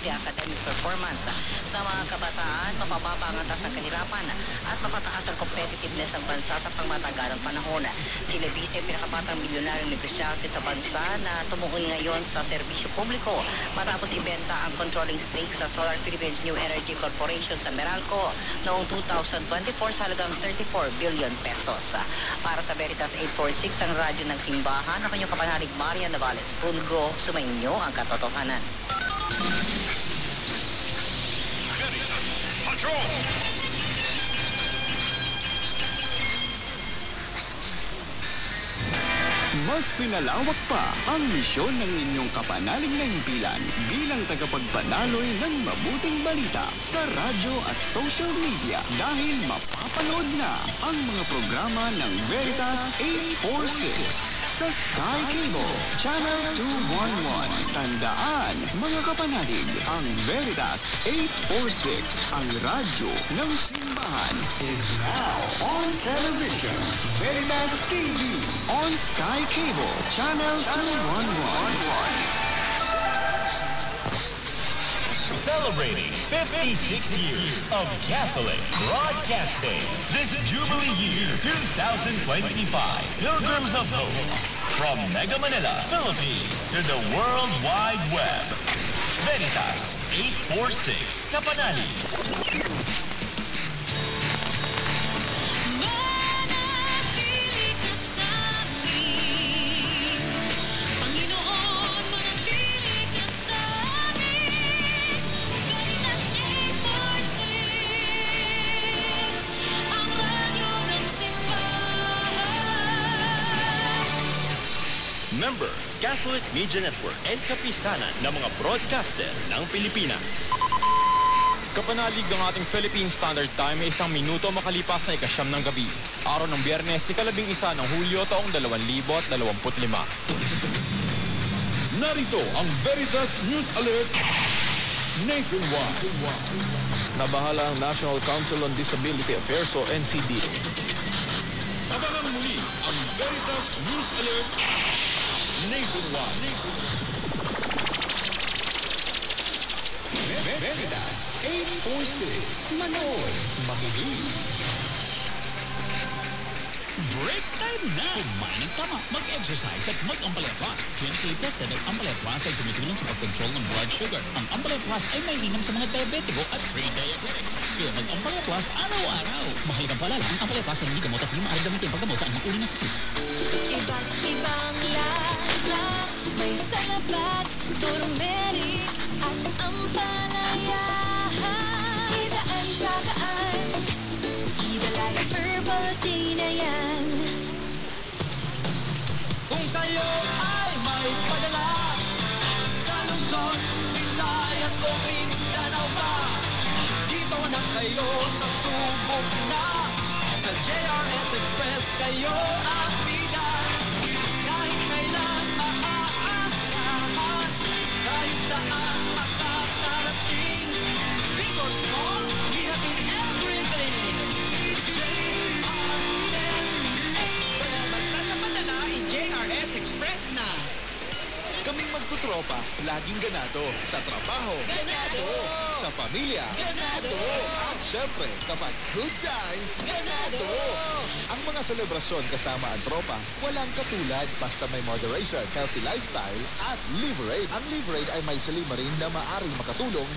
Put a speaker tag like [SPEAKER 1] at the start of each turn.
[SPEAKER 1] healthy academic performance sa mga kabataan, mapababa ang antas ng kahirapan at mapataas ang competitiveness ng bansa sa pangmatagalang panahon. Si Levite, pinakabatang milyonaryong negosyante sa bansa na tumukoy ngayon sa serbisyo publiko matapos ibenta ang controlling stake sa Solar Philippines New Energy Corporation sa Meralco noong 2024 sa halagang 34 billion pesos. Para sa Veritas 846, ang radyo ng simbahan, ako yung kapanalig Maria Navales Pulgo, sumainyo ang katotohanan.
[SPEAKER 2] Patrol!
[SPEAKER 3] Mas pinalawak pa ang misyon ng inyong kapanalig na himpilan bilang tagapagpanaloy ng mabuting balita sa radyo at social media dahil mapapanood na ang mga programa ng Veritas 846 sa Sky Cable Channel 211. Tandaan, mga kapanalig, ang Veritas 846, ang radyo ng simbahan, is now on television. Veritas TV on Sky Cable Channel 211.
[SPEAKER 2] Celebrating 56 years of Catholic Broadcasting. This Jubilee Year 2025, Pilgrims of Hope. From Mega Manila, Philippines, to the World Wide Web. Veritas 846, Kapanalig. Member, Catholic Media Network and kapisanan ng mga broadcaster ng Pilipinas.
[SPEAKER 4] Kapanalig ng ating Philippine Standard Time ay 1 minuto makalipas na 9 ng gabi. Araw ng Biyernes, 11 ng Hulyo taong 2025.
[SPEAKER 3] Narito ang Veritas News Alert nationwide.
[SPEAKER 4] Nabahala ang National Council on Disability Affairs o NCDA.
[SPEAKER 3] Abangan muli ang Veritas News Alert nationwide. Veritas 846. Manood, makinig.
[SPEAKER 5] Break time na! Kumain ng tama, mag-exercise at mag-Ampalaya Plus. Clinically tested ang Ampalaya Plus ay tumutulong sa pag-control ng blood sugar. Ang Ampalaya Plus ay may inam sa mga diabetiko at pre-diabetics. Kaya mag-Ampalaya Plus araw-araw. Mahalagang paalala, ang Ampalaya Plus ay hindi gamot at hindi maaaring gamitin paggamot sa anumang uri ng sakit.
[SPEAKER 6] Iba't ibang lasa, may salabat, turmeric at ampalaya. Idaan kakaan, idalaga herbal tea na yan.
[SPEAKER 5] Kung kayo ay may padala sa Luzon, Visayas o Mindanao pa, dito na kayo sa subok na. Sa JRS Express kayo ang bida. Kahit kailan maaasahan, kahit saan makakarating. Big or small, we have in everything. JRS Express na.
[SPEAKER 3] Kaming magtutropa, laging ganado. Sa trabaho,
[SPEAKER 5] Ganado!
[SPEAKER 3] Sa pamilya,
[SPEAKER 5] Ganado!
[SPEAKER 3] At syempre, kapag good times,
[SPEAKER 5] Ganado!
[SPEAKER 3] Ang mga selebrasyon kasama ang tropa, walang katulad basta may moderation, healthy lifestyle, at Liverade. Ang Liverade ay may salimarin na maaring makatulong